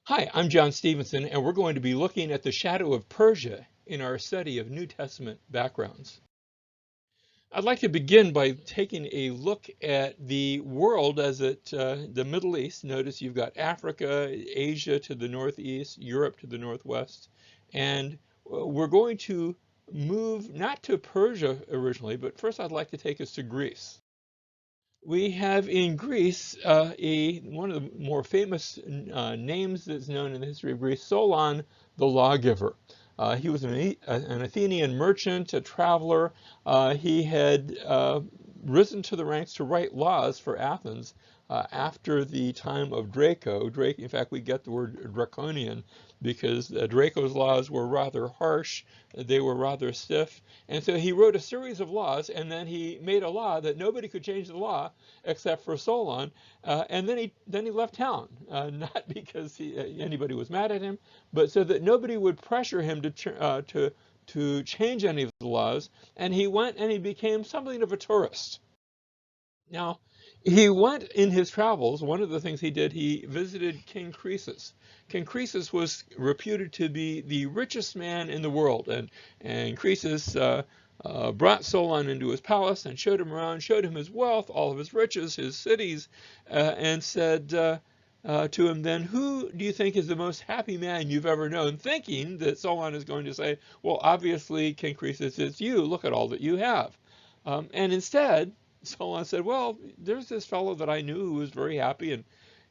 Hi, I'm John Stevenson, and we're going to be looking at the shadow of Persia in our study of New Testament backgrounds. I'd like to begin by taking a look at the world as the Middle East. Notice you've got Africa, Asia to the northeast, Europe to the northwest, and we're going to move not to Persia originally, but first I'd like to take us to Greece. We have in Greece one of the more famous names that's known in the history of Greece, Solon the lawgiver. He was an Athenian merchant, a traveler. He had risen to the ranks to write laws for Athens after the time of Draco. In fact, we get the word draconian because Draco's laws were rather harsh, they were rather stiff, and so he wrote a series of laws, and then he made a law that nobody could change the law except for Solon, and then he left town, not because anybody was mad at him, but so that nobody would pressure him to change any of the laws, and he went and he became something of a tourist. Now, he went in his travels, one of the things he did, he visited King Croesus. King Croesus was reputed to be the richest man in the world, and Croesus brought Solon into his palace and showed him around, showed him his wealth, all of his riches, his cities, and said to him then, who do you think is the most happy man you've ever known? Thinking that Solon is going to say, well, obviously, King Croesus, it's you. Look at all that you have. And instead, Solon said, well, there's this fellow that I knew who was very happy,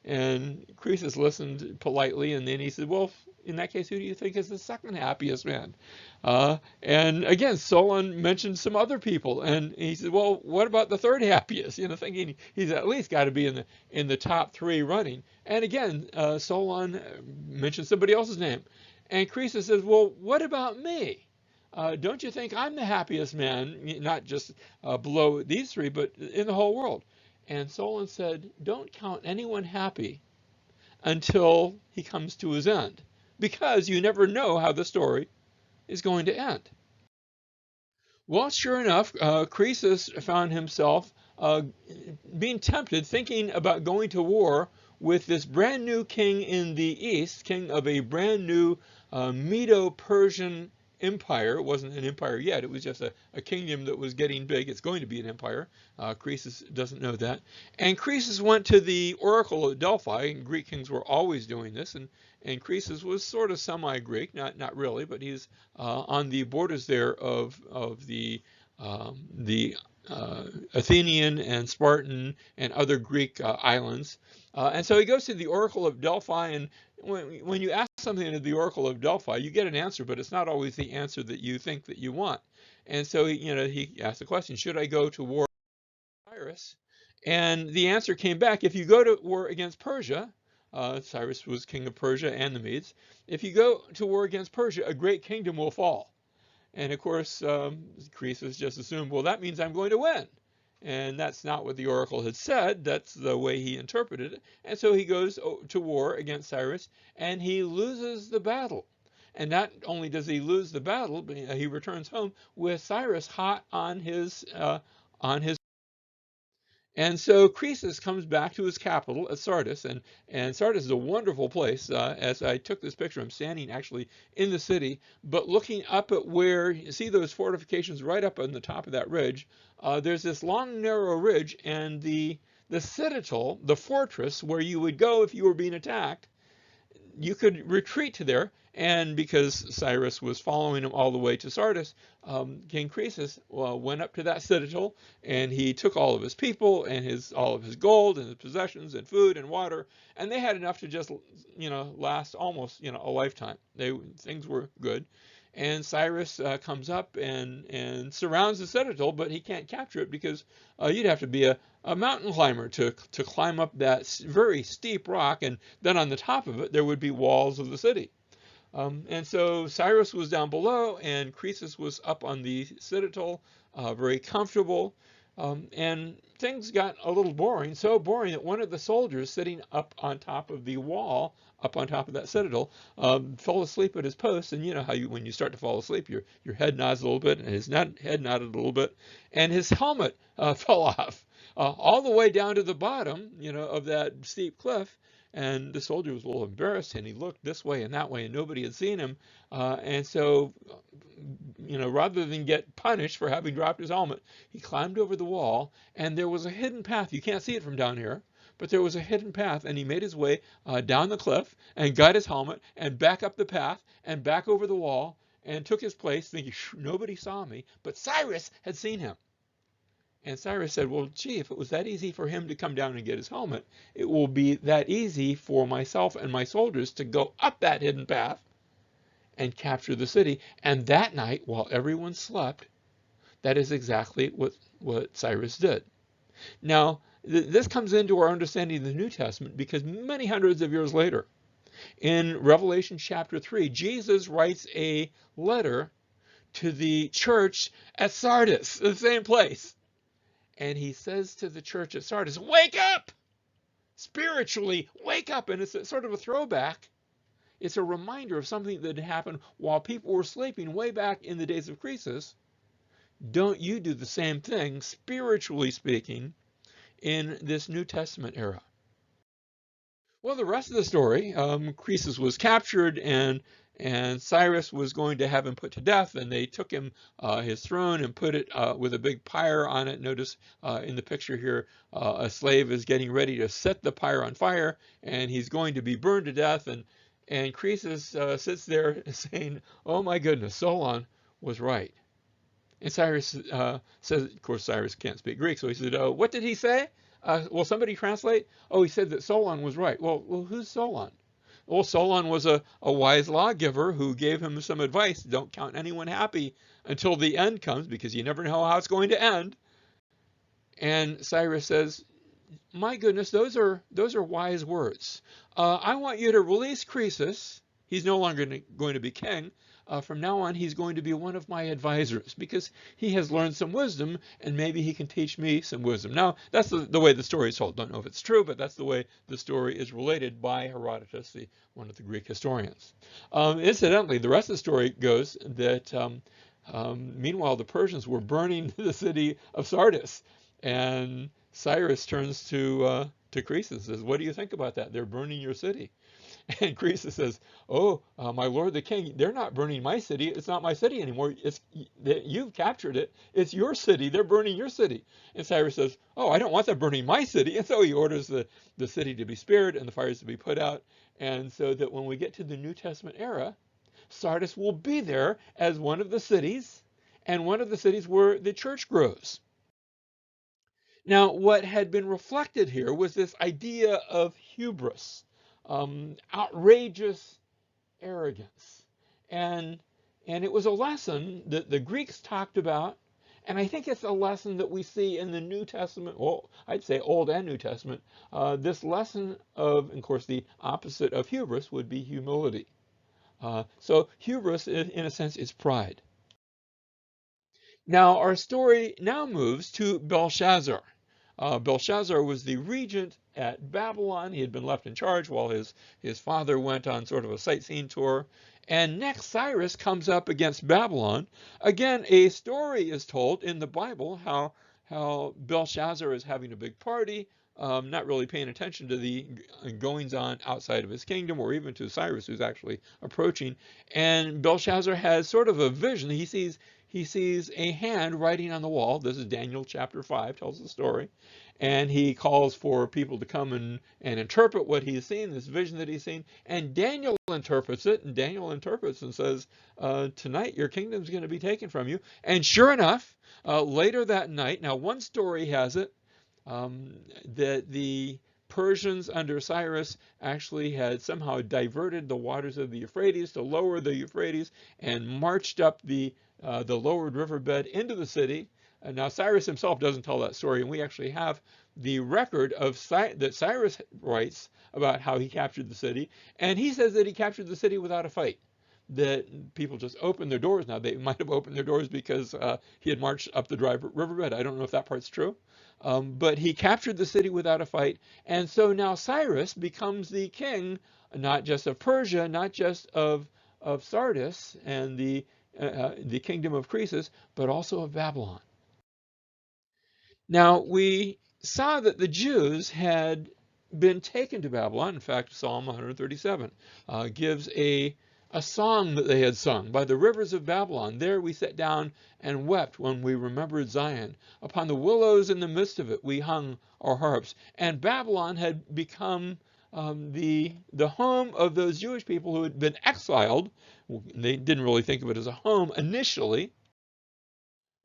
and Croesus listened politely, and then he said, well, in that case, who do you think is the second happiest man? And again, Solon mentioned some other people, and he said, well, what about the third happiest? Thinking he's at least got to be in the top three running. And again, Solon mentioned somebody else's name. And Croesus says, well, what about me? Don't you think I'm the happiest man, not just below these three, but in the whole world? And Solon said, don't count anyone happy until he comes to his end, because you never know how the story is going to end. Well, sure enough, Croesus found himself being tempted, thinking about going to war with this brand new king in the east, king of a brand new Medo-Persian empire. It wasn't an empire yet. It was just a kingdom that was getting big. It's going to be an empire. Croesus doesn't know that. And Croesus went to the Oracle of Delphi, and Greek kings were always doing this, and Croesus was sort of semi-Greek, not really, but he's on the borders there of the Athenian and Spartan and other Greek islands. And so he goes to the Oracle of Delphi, and when you ask something to the Oracle of Delphi, you get an answer, but it's not always the answer that you think that you want. And so he asked the question, should I go to war with Cyrus? And the answer came back, if you go to war against Persia, Cyrus was king of Persia and the Medes, if you go to war against Persia, a great kingdom will fall. And of course, Croesus just assumed, well, that means I'm going to win. And that's not what the oracle had said. That's the way he interpreted it. And so he goes to war against Cyrus, and he loses the battle. And not only does he lose the battle, but he returns home with Cyrus hot on his and so Croesus comes back to his capital at Sardis, and Sardis is a wonderful place. As I took this picture, I'm standing actually in the city, but looking up at where you see those fortifications right up on the top of that ridge. There's this long, narrow ridge, and the citadel, the fortress where you would go if you were being attacked, you could retreat to there. And because Cyrus was following him all the way to Sardis, King Croesus went up to that citadel, and he took all of his people and all of his gold and his possessions and food and water, and they had enough to just last almost a lifetime. Things were good. And Cyrus comes up and surrounds the citadel, but he can't capture it because you'd have to be a mountain climber to climb up that very steep rock, and then on the top of it there would be walls of the city. And so Cyrus was down below, and Croesus was up on the citadel, very comfortable. And things got a little boring, so boring that one of the soldiers sitting up on top of the wall, up on top of that citadel, fell asleep at his post. And you know how when you start to fall asleep, your head nods a little bit, and his head nodded a little bit, and his helmet fell off all the way down to the bottom, of that steep cliff. And the soldier was a little embarrassed, and he looked this way and that way, and nobody had seen him. And so, rather than get punished for having dropped his helmet, he climbed over the wall, and there was a hidden path. You can't see it from down here, but there was a hidden path, and he made his way down the cliff and got his helmet and back up the path and back over the wall and took his place, thinking, nobody saw me. But Cyrus had seen him. And Cyrus said, well, gee, if it was that easy for him to come down and get his helmet, it will be that easy for myself and my soldiers to go up that hidden path and capture the city. And that night, while everyone slept, that is exactly what Cyrus did. Now, this comes into our understanding of the New Testament because many hundreds of years later, in Revelation chapter 3, Jesus writes a letter to the church at Sardis, the same place. And he says to the church at Sardis, wake up! Spiritually, wake up! And it's sort of a throwback. It's a reminder of something that happened while people were sleeping way back in the days of Croesus. Don't you do the same thing, spiritually speaking, in this New Testament era. Well, the rest of the story, Croesus was captured, and Cyrus was going to have him put to death, and they took him his throne and put it with a big pyre on it. Notice in the picture here, a slave is getting ready to set the pyre on fire, and he's going to be burned to death. And Croesus sits there saying, "Oh my goodness, Solon was right." And Cyrus says, of course, Cyrus can't speak Greek, so he said, "What did he say? Will somebody translate?" "Oh, he said that Solon was right." Well, who's Solon? Well, Solon was a wise lawgiver who gave him some advice. Don't count anyone happy until the end comes, because you never know how it's going to end. And Cyrus says, my goodness, those are wise words. I want you to release Croesus. He's no longer going to be king. From now on, he's going to be one of my advisors, because he has learned some wisdom, and maybe he can teach me some wisdom. Now, that's the way the story is told. Don't know if it's true, but that's the way the story is related by Herodotus, one of the Greek historians. Incidentally, the rest of the story goes that meanwhile, the Persians were burning the city of Sardis, and Cyrus turns to Croesus and says, "What do you think about that? They're burning your city." And Croesus says, "Oh, my lord the king, they're not burning my city. It's not my city anymore. You've captured it. It's your city. They're burning your city." And Cyrus says, "Oh, I don't want them burning my city." And so he orders the city to be spared and the fires to be put out. And so that when we get to the New Testament era, Sardis will be there as one of the cities, and one of the cities where the church grows. Now, what had been reflected here was this idea of hubris. Outrageous arrogance. And it was a lesson that the Greeks talked about, and I think it's a lesson that we see in the New Testament, well, I'd say Old and New Testament, this lesson of course, the opposite of hubris would be humility. So hubris, in a sense, is pride. Now, our story now moves to Belshazzar. Belshazzar was the regent at Babylon. He had been left in charge while his father went on sort of a sightseeing tour. And next, Cyrus comes up against Babylon. Again, a story is told in the Bible how Belshazzar is having a big party, not really paying attention to the goings-on outside of his kingdom, or even to Cyrus, who's actually approaching. And Belshazzar has sort of a vision. He sees a hand writing on the wall. This is Daniel chapter 5, tells the story. And he calls for people to come and interpret what he's seen, this vision that he's seen. And Daniel interprets it, and Daniel interprets and says, tonight your kingdom's going to be taken from you. And sure enough, later that night, now one story has it that the Persians under Cyrus actually had somehow diverted the waters of the Euphrates to lower the Euphrates and marched up the lowered riverbed into the city. Now Cyrus himself doesn't tell that story, and we actually have the record of that Cyrus writes about how he captured the city, and he says that he captured the city without a fight. That people just opened their doors. Now, they might have opened their doors because he had marched up the dry riverbed. I don't know if that part's true. But he captured the city without a fight. And so now Cyrus becomes the king, not just of Persia, not just of Sardis and the kingdom of Croesus, but also of Babylon. Now, we saw that the Jews had been taken to Babylon. In fact, Psalm 137 gives a song that they had sung. By the rivers of Babylon, there we sat down and wept when we remembered Zion. Upon the willows in the midst of it, we hung our harps. And Babylon had become the home of those Jewish people who had been exiled. They didn't really think of it as a home initially.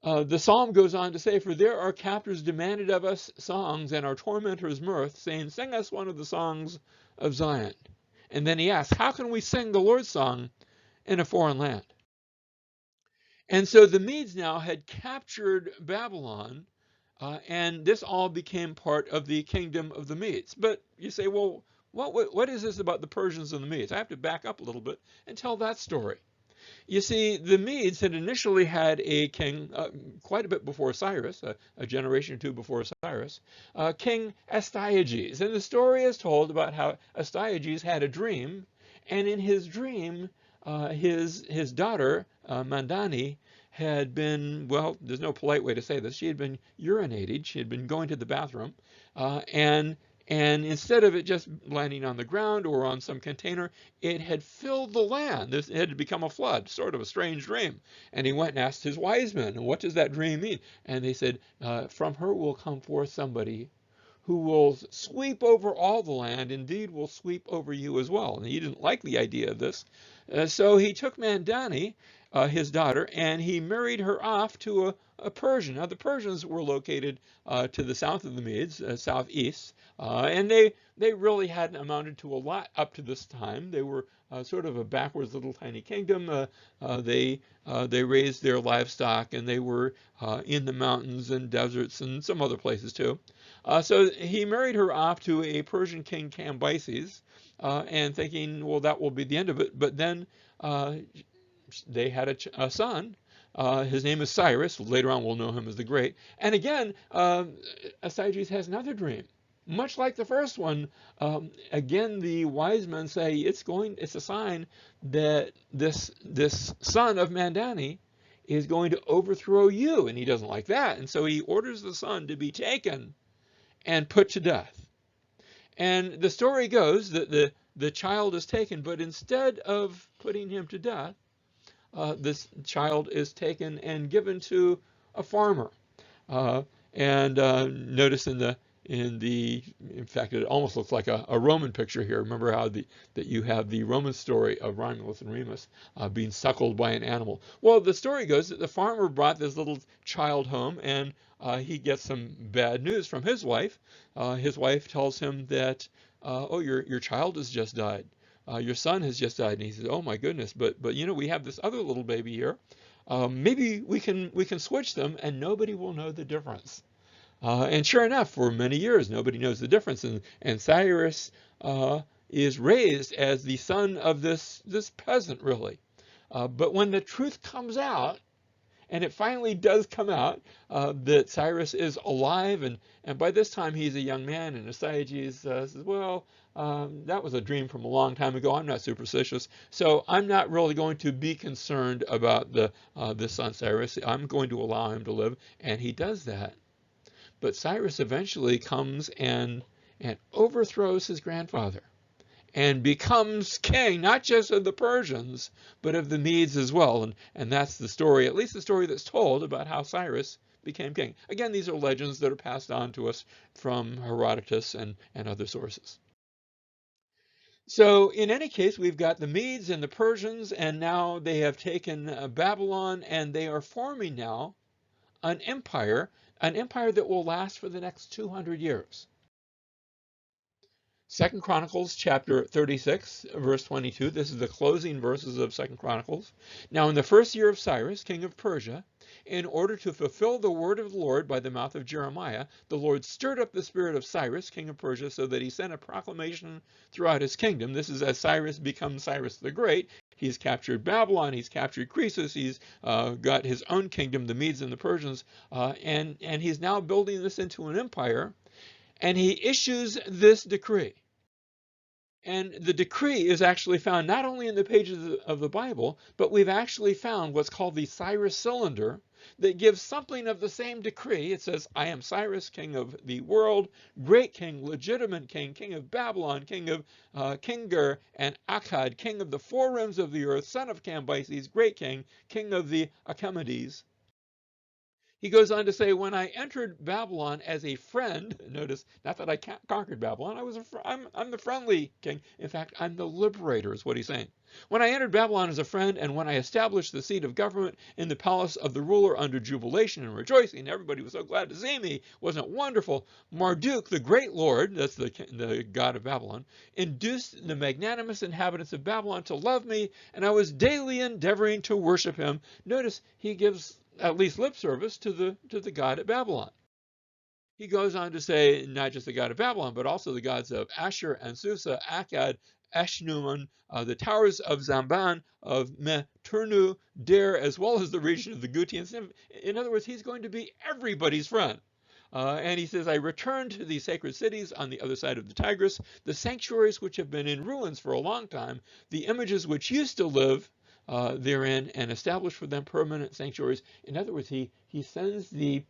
The psalm goes on to say, "For there our captors demanded of us songs, and our tormentors mirth, saying, 'Sing us one of the songs of Zion.'" And then he asks, "How can we sing the Lord's song in a foreign land?" And so the Medes now had captured Babylon, and this all became part of the kingdom of the Medes. But you say, well, what is this about the Persians and the Medes? I have to back up a little bit and tell that story. You see, the Medes had initially had a king quite a bit before Cyrus, a generation or two before Cyrus, King Astyages. And the story is told about how Astyages had a dream, and in his dream, his daughter, Mandani, had been, well, there's no polite way to say this, she had been urinated, she had been going to the bathroom, and instead of it just landing on the ground or on some container, it had filled the land. It had become a flood, sort of a strange dream. And he went and asked his wise men, "What does that dream mean?" And they said, "From her will come forth somebody who will sweep over all the land, indeed will sweep over you as well." And he didn't like the idea of this. So he took Mandani, his daughter, and he married her off to a Persian. Now, the Persians were located to the south of the Medes, southeast, and they really hadn't amounted to a lot up to this time. They were sort of a backwards little tiny kingdom. They raised their livestock, and they were in the mountains and deserts and some other places too. So he married her off to a Persian king, Cambyses, and thinking, well, that will be the end of it. But then they had a son. His name is Cyrus. Later on, we'll know him as the Great. And again, Astyages has another dream. Much like the first one, again, the wise men say it's a sign that this son of Mandani is going to overthrow you, and he doesn't like that. And so he orders the son to be taken and put to death. And the story goes that the child is taken, but instead of putting him to death, this child is taken and given to a farmer. And notice in fact, it almost looks like a Roman picture here. Remember how that you have the Roman story of Romulus and Remus being suckled by an animal. Well, the story goes that the farmer brought this little child home, and he gets some bad news from his wife. His wife tells him that, "Oh, your child has just died. Your son has just died." And he says, "Oh my goodness, but we have this other little baby here. Maybe we can switch them, and nobody will know the difference." And sure enough, for many years, nobody knows the difference. And Cyrus is raised as the son of this peasant, really. But when the truth comes out, and it finally does come out, that Cyrus is alive, and by this time he's a young man, and Astyages says, "Well, that was a dream from a long time ago. I'm not superstitious, so I'm not really going to be concerned about this son Cyrus. I'm going to allow him to live," and he does that. But Cyrus eventually comes and overthrows his grandfather and becomes king, not just of the Persians, but of the Medes as well. And that's the story, at least the story that's told about how Cyrus became king. Again, these are legends that are passed on to us from Herodotus and other sources. So in any case, we've got the Medes and the Persians, and now they have taken Babylon, and they are forming now an empire that will last for the next 200 years. 2 Chronicles chapter 36, verse 22. This is the closing verses of 2 Chronicles. "Now in the first year of Cyrus, king of Persia, in order to fulfill the word of the Lord by the mouth of Jeremiah, the Lord stirred up the spirit of Cyrus, king of Persia, so that he sent a proclamation throughout his kingdom." This is as Cyrus becomes Cyrus the Great. He's captured Babylon, he's captured Croesus, he's got his own kingdom, the Medes and the Persians, and he's now building this into an empire, and he issues this decree. And the decree is actually found not only in the pages of the Bible, but we've actually found what's called the Cyrus cylinder, that gives something of the same decree. It says, I am Cyrus, king of the world, great king, legitimate king, king of Babylon, king of Kingar and Akkad, king of the four rims of the earth, son of Cambyses, great king, king of the Achaemenids. He goes on to say, when I entered Babylon as a friend, notice, not that I conquered Babylon, I'm the friendly king. In fact, I'm the liberator, is what he's saying. When I entered Babylon as a friend, and when I established the seat of government in the palace of the ruler under jubilation and rejoicing, everybody was so glad to see me. Wasn't it wonderful? Marduk, the great lord, that's the god of Babylon, induced the magnanimous inhabitants of Babylon to love me, and I was daily endeavoring to worship him. Notice he gives at least lip service to the god of Babylon. He goes on to say not just the god of Babylon, but also the gods of Ashur and Susa, Akkad, Eshnuman, the towers of Zamban, of Meturnu, Dar, as well as the region of the Gutians. In other words, he's going to be everybody's friend. And he says, I returned to the sacred cities on the other side of the Tigris, the sanctuaries which have been in ruins for a long time, the images which used to live therein, and establish for them permanent sanctuaries. In other words, he sends the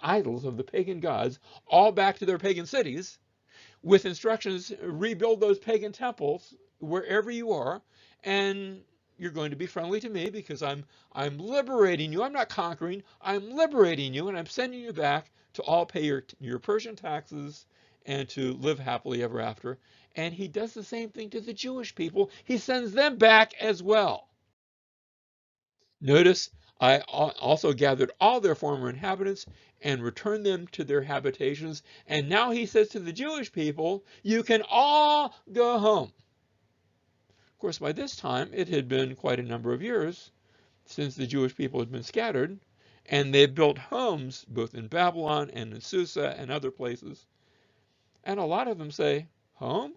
idols of the pagan gods all back to their pagan cities with instructions, rebuild those pagan temples wherever you are, and you're going to be friendly to me because I'm liberating you. I'm not conquering, I'm liberating you, and I'm sending you back to all pay your Persian taxes and to live happily ever after. And he does the same thing to the Jewish people. He sends them back as well. Notice, I also gathered all their former inhabitants and returned them to their habitations. And now he says to the Jewish people, you can all go home. Of course, by this time, it had been quite a number of years since the Jewish people had been scattered, and they built homes both in Babylon and in Susa and other places. And a lot of them say, home?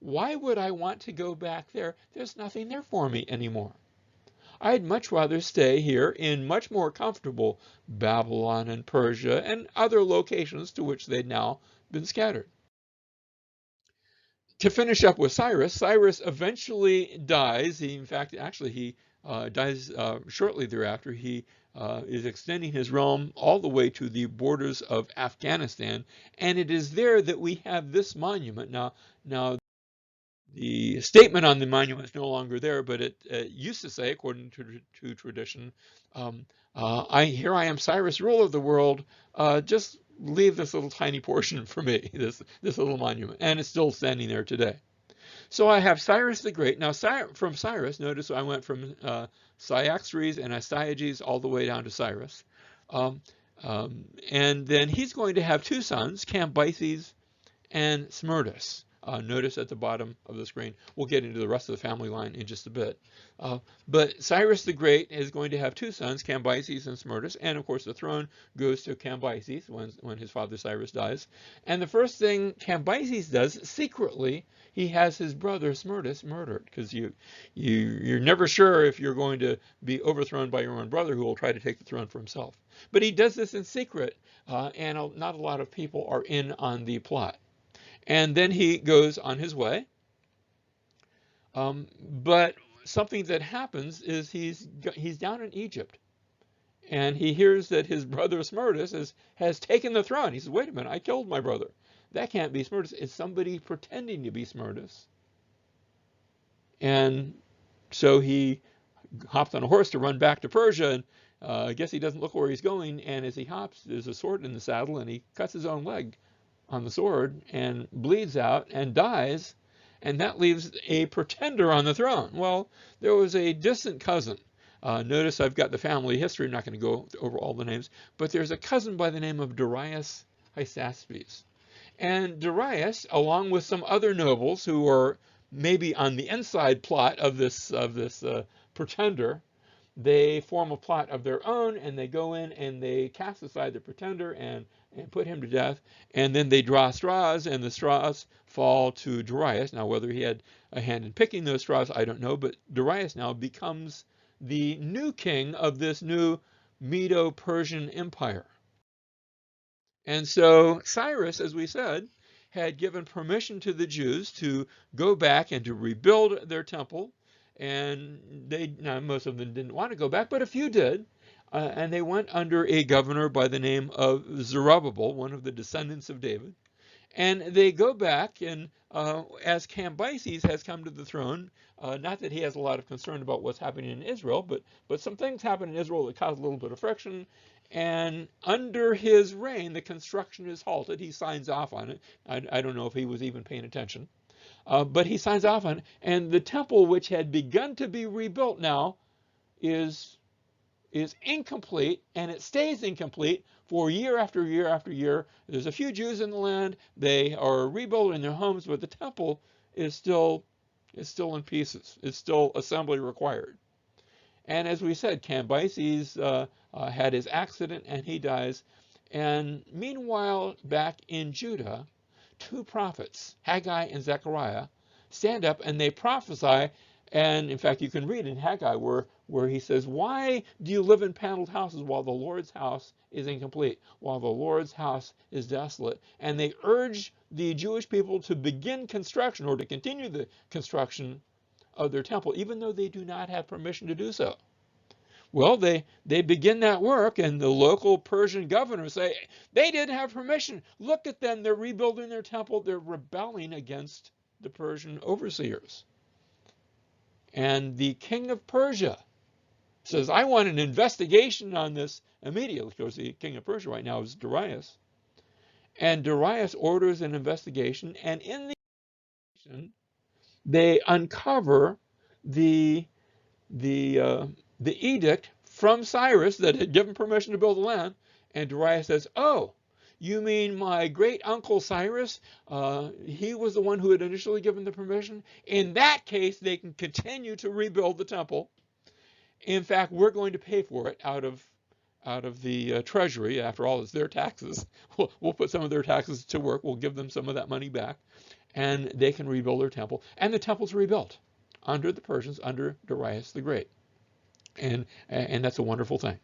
Why would I want to go back there? There's nothing there for me anymore. I'd much rather stay here in much more comfortable Babylon and Persia and other locations to which they'd now been scattered. To finish up with Cyrus, Cyrus eventually dies. In fact, actually, he dies shortly thereafter. He is extending his realm all the way to the borders of Afghanistan, and it is there that we have this monument. Now, the statement on the monument is no longer there, but it used to say, according to tradition, here I am, Cyrus, ruler of the world. Just leave this little tiny portion for me, this little monument, and it's still standing there today. So I have Cyrus the Great. Now, from Cyrus, notice I went from Cyaxares and Astyages all the way down to Cyrus. And then he's going to have two sons, Cambyses and Smerdis. Notice at the bottom of the screen. We'll get into the rest of the family line in just a bit. But Cyrus the Great is going to have two sons, Cambyses and Smerdis, and of course the throne goes to Cambyses when his father Cyrus dies. And the first thing Cambyses does, secretly, he has his brother Smerdis murdered, because you're never sure if you're going to be overthrown by your own brother who will try to take the throne for himself. But he does this in secret, and not a lot of people are in on the plot. And then he goes on his way. But something that happens is he's down in Egypt, and he hears that his brother Smerdis has taken the throne. He says, wait a minute, I killed my brother. That can't be Smerdis. It's somebody pretending to be Smerdis. And so he hops on a horse to run back to Persia, and I guess he doesn't look where he's going, and as he hops, there's a sword in the saddle, and he cuts his own leg on the sword and bleeds out and dies, and that leaves a pretender on the throne. Well, there was a distant cousin. Notice I've got the family history. I'm not going to go over all the names, but there's a cousin by the name of Darius Hystaspes. And Darius, along with some other nobles who are maybe on the inside plot of this pretender, they form a plot of their own, and they go in and they cast aside the pretender and put him to death, and then they draw straws, and the straws fall to Darius. Now, whether he had a hand in picking those straws, I don't know, but Darius now becomes the new king of this new Medo-Persian Empire. And so Cyrus, as we said, had given permission to the Jews to go back and to rebuild their temple, and most of them didn't want to go back, but a few did. and they went under a governor by the name of Zerubbabel, one of the descendants of David. And they go back, and as Cambyses has come to the throne, not that he has a lot of concern about what's happening in Israel, but some things happen in Israel that cause a little bit of friction. And under his reign, the construction is halted. He signs off on it. I don't know if he was even paying attention, but he signs off on it. And the temple, which had begun to be rebuilt now, is incomplete, and it stays incomplete for year after year after year. There's a few Jews in the land. They are rebuilding their homes, but the temple is still in pieces. It's still assembly required. And as we said, Cambyses had his accident and he dies. And meanwhile, back in Judah, two prophets, Haggai and Zechariah, stand up and they prophesy. And in fact, you can read in Haggai where he says, why do you live in paneled houses while the Lord's house is incomplete, while the Lord's house is desolate? And they urge the Jewish people to begin construction or to continue the construction of their temple, even though they do not have permission to do so. Well, they begin that work, and the local Persian governors say, they didn't have permission. Look at them. They're rebuilding their temple. They're rebelling against the Persian overseers. And the king of Persia says, I want an investigation on this immediately. Of course, the king of Persia right now is Darius. And Darius orders an investigation, and in the investigation, they uncover the edict from Cyrus that had given permission to build the land. And Darius says, oh, you mean my great uncle Cyrus? He was the one who had initially given the permission. In that case, they can continue to rebuild the temple. In fact, we're going to pay for it out of the treasury. After all, it's their taxes. We'll put some of their taxes to work. We'll give them some of that money back, and they can rebuild their temple. And the temple's rebuilt under the Persians, under Darius the Great. And that's a wonderful thing.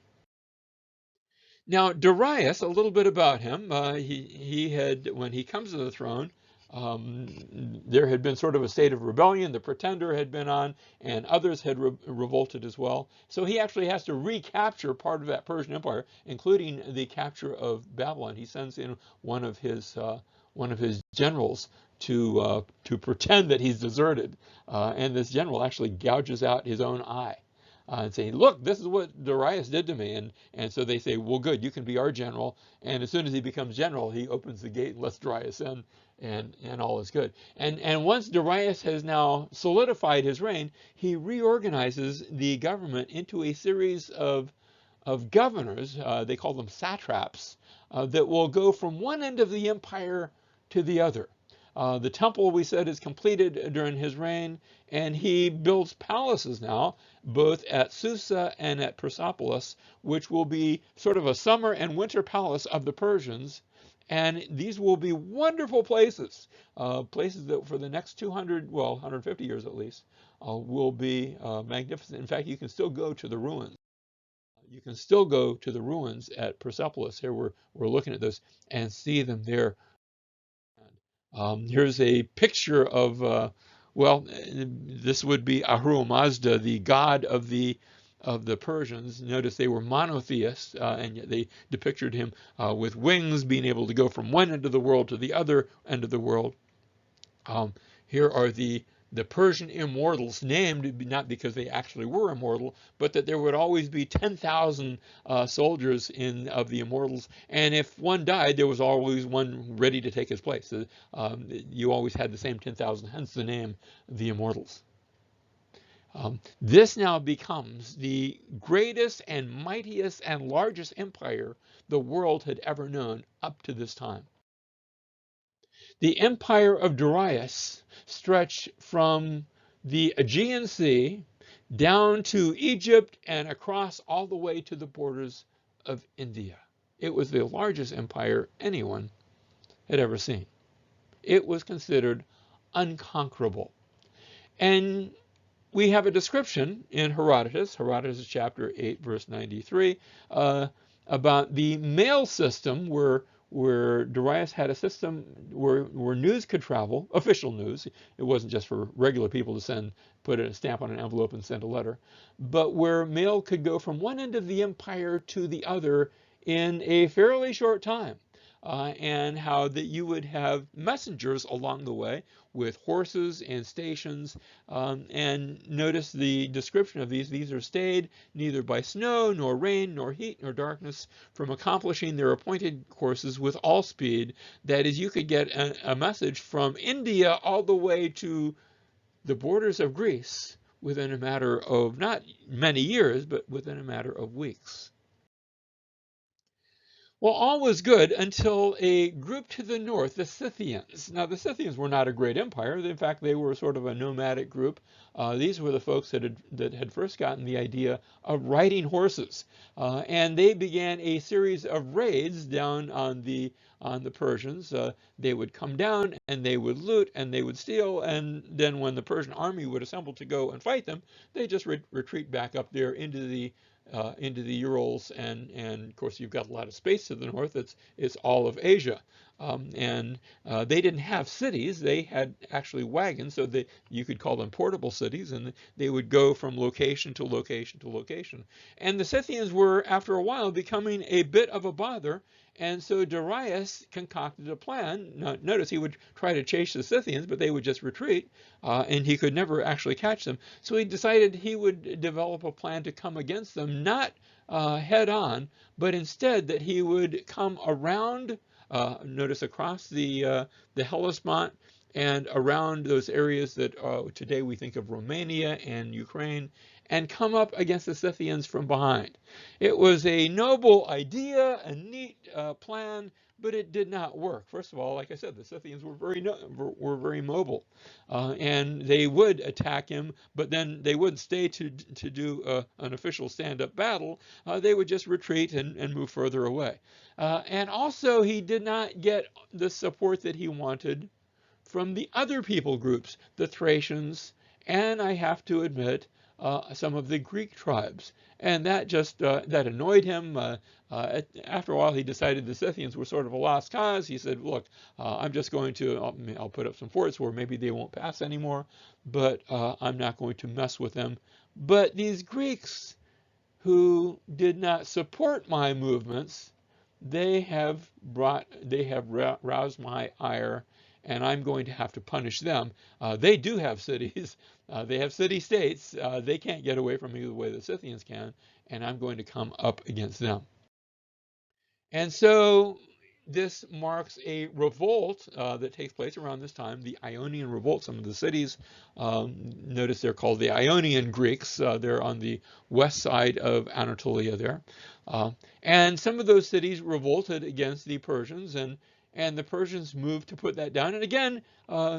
Now, Darius, a little bit about him, he had, when he comes to the throne, there had been sort of a state of rebellion. The pretender had been on, and others had revolted as well. So he actually has to recapture part of that Persian Empire, including the capture of Babylon. He sends in one of his generals to pretend that he's deserted, and this general actually gouges out his own eye. And saying, look, this is what Darius did to me. And so they say, well, good, you can be our general. And as soon as he becomes general, he opens the gate and lets Darius in, and all is good. And once Darius has now solidified his reign, he reorganizes the government into a series of governors, they call them satraps, that will go from one end of the empire to the other. The temple, we said, is completed during his reign, and he builds palaces now, both at Susa and at Persepolis, which will be sort of a summer and winter palace of the Persians. And these will be wonderful places, places that for the next 150 years at least, will be magnificent. In fact, you can still go to the ruins. You can still go to the ruins at Persepolis. Here we're looking at this and see them there. Here's a picture of, this would be Ahura Mazda, the god of the Persians. Notice they were monotheists, and yet they depicted him with wings, being able to go from one end of the world to the other end of the world. Here are the Persian immortals, named not because they actually were immortal, but that there would always be 10,000 soldiers of the immortals, and if one died, there was always one ready to take his place. So, you always had the same 10,000, hence the name the immortals. This now becomes the greatest and mightiest and largest empire the world had ever known up to this time. The empire of Darius stretched from the Aegean Sea down to Egypt and across all the way to the borders of India. It was the largest empire anyone had ever seen. It was considered unconquerable. And we have a description in Herodotus chapter 8, verse 93, about the mail system where where Darius had a system where news could travel, official news. It wasn't just for regular people to put a stamp on an envelope and send a letter, but where mail could go from one end of the empire to the other in a fairly short time. And how that you would have messengers along the way with horses and stations. And notice the description of these. These are stayed neither by snow, nor rain, nor heat, nor darkness from accomplishing their appointed courses with all speed. That is, you could get a message from India all the way to the borders of Greece within a matter of not many years, but within a matter of weeks. Well, all was good until a group to the north, the Scythians. Now, the Scythians were not a great empire. In fact, they were sort of a nomadic group. These were the folks that had first gotten the idea of riding horses, and they began a series of raids down on the Persians. They would come down and they would loot and they would steal, and then when the Persian army would assemble to go and fight them, they just retreat back up there into the Urals, and of course you've got a lot of space to the north. It's all of Asia, and they didn't have cities. They had actually wagons, so you could call them portable cities, and they would go from location to location to location. And the Scythians were, after a while, becoming a bit of a bother. And so Darius concocted a plan. Now, notice he would try to chase the Scythians, but they would just retreat, and he could never actually catch them. So he decided he would develop a plan to come against them, not head on, but instead that he would come around, notice across the Hellespont, and around those areas that today we think of Romania and Ukraine, and come up against the Scythians from behind. It was a noble idea, a neat plan, but it did not work. First of all, like I said, the Scythians were very mobile, and they would attack him, but then they wouldn't stay to do an official stand-up battle. They would just retreat and move further away. And also, he did not get the support that he wanted from the other people groups, the Thracians, and I have to admit, some of the Greek tribes. And that just that annoyed him. After a while, he decided the Scythians were sort of a lost cause. He said, look, I'm just going to, I'll put up some forts where maybe they won't pass anymore, but I'm not going to mess with them. But these Greeks who did not support my movements, they have roused my ire, and I'm going to have to punish them. They do have cities. They have city-states. They can't get away from me the way the Scythians can, and I'm going to come up against them. And so this marks a revolt that takes place around this time, the Ionian Revolt. Some of the cities, notice they're called the Ionian Greeks. They're on the west side of Anatolia there. And some of those cities revolted against the Persians, and the Persians moved to put that down. And again,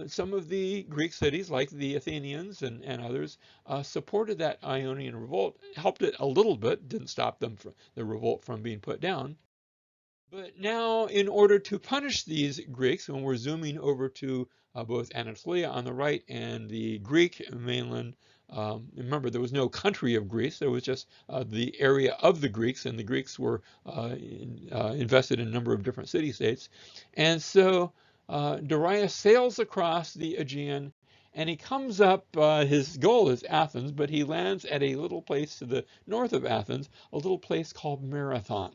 some of the Greek cities, like the Athenians and others, supported that Ionian revolt, helped it a little bit, didn't stop them from the revolt from being put down. But now, in order to punish these Greeks, when we're zooming over to both Anatolia on the right and the Greek mainland, remember there was no country of Greece, there was just the area of the Greeks, and the Greeks were invested in a number of different city-states. And so Darius sails across the Aegean, and he comes up, his goal is Athens, but he lands at a little place to the north of Athens, a little place called Marathon.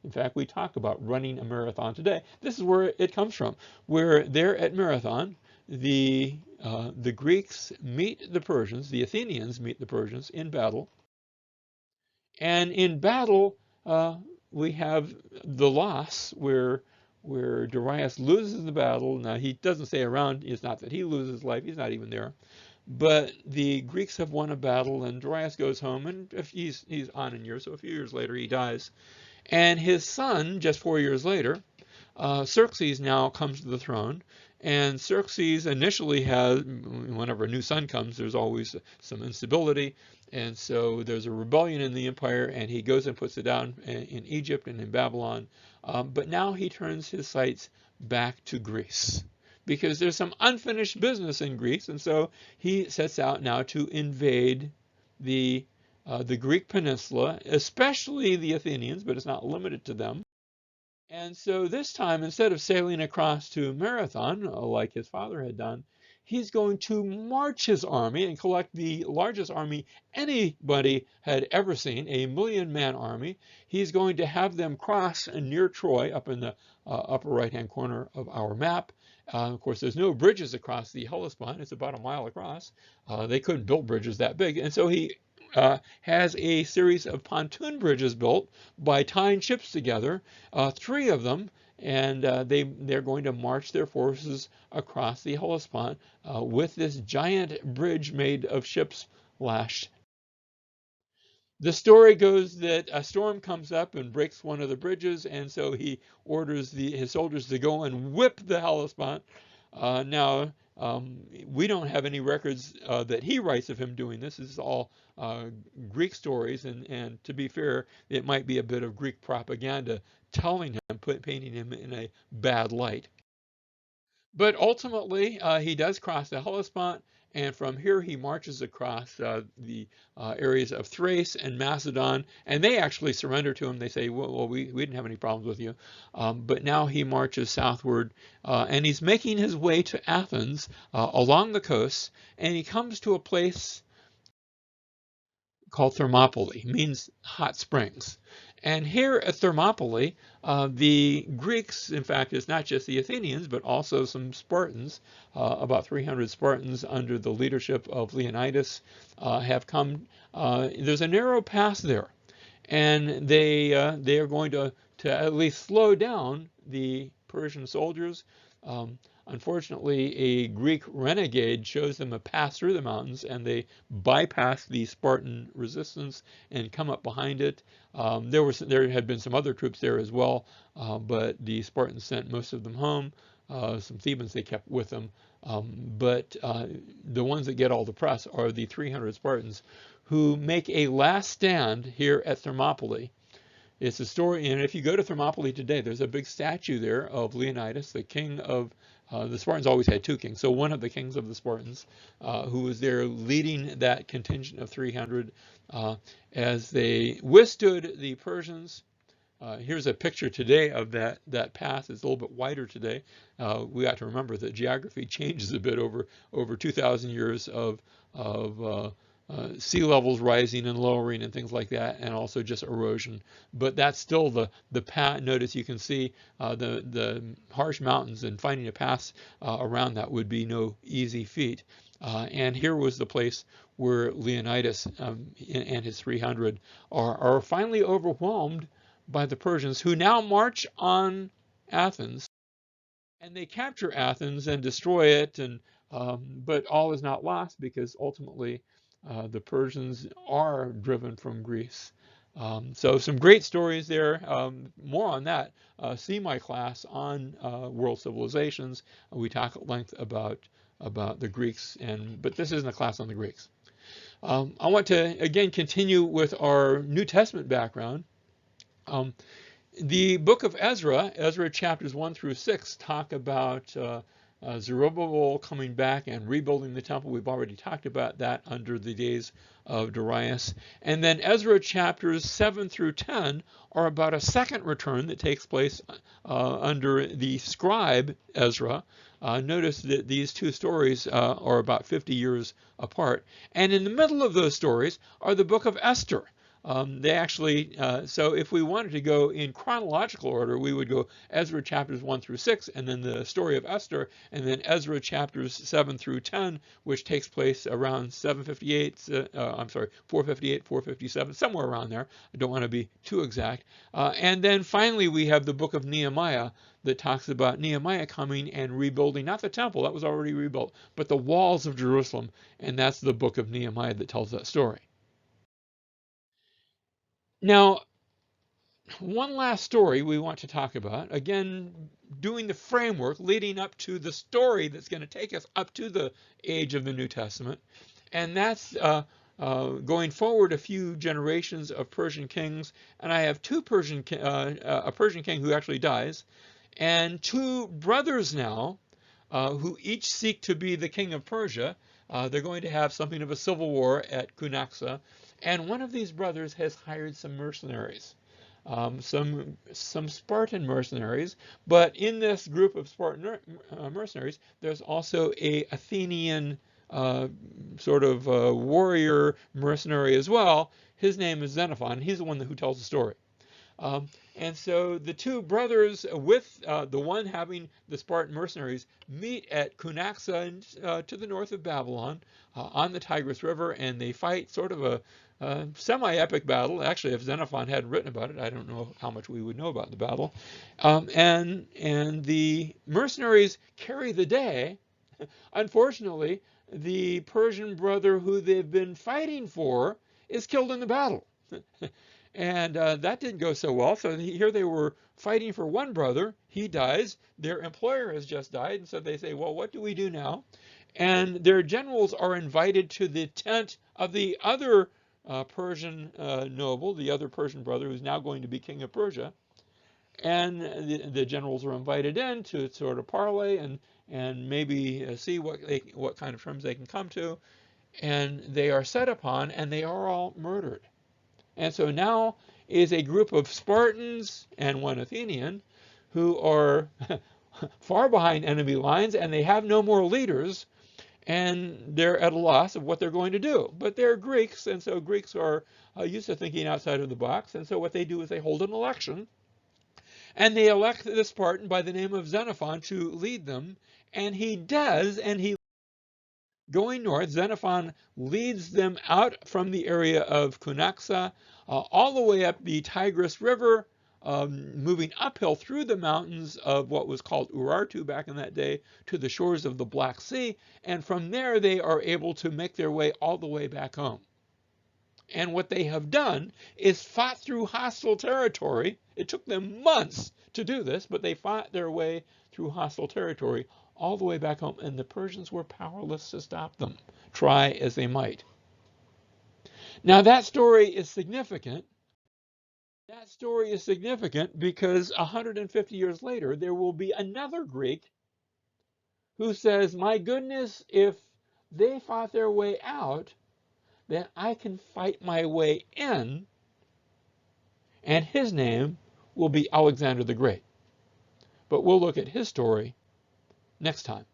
In fact, we talk about running a marathon today. This is where it comes from, where there at Marathon, the Greeks meet the Persians, the Athenians meet the Persians in battle. And in battle, we have the loss where Darius loses the battle. Now, he doesn't stay around. It's not that he loses life. He's not even there. But the Greeks have won a battle, and Darius goes home, and he's on in years, so a few years later he dies. And his son, just 4 years later, Xerxes now comes to the throne. And Xerxes initially has, whenever a new son comes, there's always some instability. And so there's a rebellion in the empire, and he goes and puts it down in Egypt and in Babylon. But now he turns his sights back to Greece, because there's some unfinished business in Greece. And so he sets out now to invade the Greek peninsula, especially the Athenians, but it's not limited to them. And so this time, instead of sailing across to Marathon, like his father had done, he's going to march his army and collect the largest army anybody had ever seen, a 1,000,000-man army. He's going to have them cross near Troy, up in the upper right-hand corner of our map. Of course, there's no bridges across the Hellespont. It's about a mile across. They couldn't build bridges that big. And so he has a series of pontoon bridges built by tying ships together, three of them, and they're going to march their forces across the Hellespont with this giant bridge made of ships lashed. The story goes that a storm comes up and breaks one of the bridges, and so he orders his soldiers to go and whip the Hellespont. Now, we don't have any records that he writes of him doing this. This is all Greek stories, and to be fair, it might be a bit of Greek propaganda telling him, painting him in a bad light. But ultimately, he does cross the Hellespont, and from here he marches across the areas of Thrace and Macedon, and they actually surrender to him. They say, well, we didn't have any problems with you. But now he marches southward, and he's making his way to Athens along the coast, and he comes to a place called Thermopylae, means hot springs. And here at Thermopylae, the Greeks, in fact, it's not just the Athenians, but also some Spartans, about 300 Spartans under the leadership of Leonidas, have come. There's a narrow pass there, and they are going to at least slow down the Persian soldiers. Unfortunately, a Greek renegade shows them a pass through the mountains, and they bypass the Spartan resistance and come up behind it. There had been some other troops there as well, but the Spartans sent most of them home. Some Thebans they kept with them, but the ones that get all the press are the 300 Spartans who make a last stand here at Thermopylae. It's a story, and if you go to Thermopylae today, there's a big statue there of Leonidas, the king of the Spartans. Always had two kings, so one of the kings of the Spartans, who was there leading that contingent of 300 as they withstood the Persians. Here's a picture today of that path. It's a little bit wider today. We got to remember that geography changes a bit over 2,000 years of sea levels rising and lowering and things like that, and also just erosion. But that's still the path. Notice you can see the harsh mountains, and finding a path around that would be no easy feat. And here was the place where Leonidas and his 300 are finally overwhelmed by the Persians, who now march on Athens, and they capture Athens and destroy it. And but all is not lost, because ultimately the Persians are driven from Greece. So some great stories there. More on that. See my class on world civilizations. We talk at length about the Greeks, but this isn't a class on the Greeks. I want to again continue with our New Testament background. The book of Ezra chapters 1 through 6 talk about Zerubbabel coming back and rebuilding the temple. We've already talked about that under the days of Darius. And then Ezra chapters 7 through 10 are about a second return that takes place under the scribe Ezra. Notice that these two stories are about 50 years apart. And in the middle of those stories are the book of Esther. They actually, so if we wanted to go in chronological order, we would go Ezra chapters 1 through 6, and then the story of Esther, and then Ezra chapters 7 through 10, which takes place around 458, 457, somewhere around there. I don't want to be too exact. And then finally, we have the book of Nehemiah that talks about Nehemiah coming and rebuilding, not the temple, that was already rebuilt, but the walls of Jerusalem, and that's the book of Nehemiah that tells that story. Now, one last story we want to talk about, again, doing the framework leading up to the story that's going to take us up to the age of the New Testament, and that's going forward a few generations of Persian kings. And I have a Persian king who actually dies, and two brothers now who each seek to be the king of Persia. They're going to have something of a civil war at Cunaxa. And one of these brothers has hired some mercenaries. some Spartan mercenaries, but in this group of Spartan mercenaries, there's also a Athenian sort of warrior mercenary as well. His name is Xenophon. He's the one who tells the story. And so the two brothers, with the one having the Spartan mercenaries, meet at Cunaxa to the north of Babylon on the Tigris River, and they fight sort of a semi-epic battle. Actually, if Xenophon hadn't written about it, I don't know how much we would know about the battle. And the mercenaries carry the day. Unfortunately, the Persian brother who they've been fighting for is killed in the battle. And that didn't go so well. So here they were fighting for one brother. He dies. Their employer has just died. And so they say, well, what do we do now? And their generals are invited to the tent of the other Persian noble, the other Persian brother who's now going to be king of Persia. And the generals are invited in to sort of parley and maybe see what kind of terms they can come to. And they are set upon, and they are all murdered. And so now is a group of Spartans and one Athenian who are far behind enemy lines, and they have no more leaders, and they're at a loss of what they're going to do. But they're Greeks, and so Greeks are used to thinking outside of the box. And so what they do is they hold an election, and they elect the Spartan by the name of Xenophon to lead them. And he does, and he going north, Xenophon leads them out from the area of Cunaxa, all the way up the Tigris River, moving uphill through the mountains of what was called Urartu back in that day to the shores of the Black Sea. And from there, they are able to make their way all the way back home. And what they have done is fought through hostile territory. It took them months to do this, but they fought their way through hostile territory all the way back home, and the Persians were powerless to stop them, try as they might. Now that story is significant. That story is significant because 150 years later, there will be another Greek who says, my goodness, if they fought their way out, then I can fight my way in, and his name will be Alexander the Great. But we'll look at his story next time.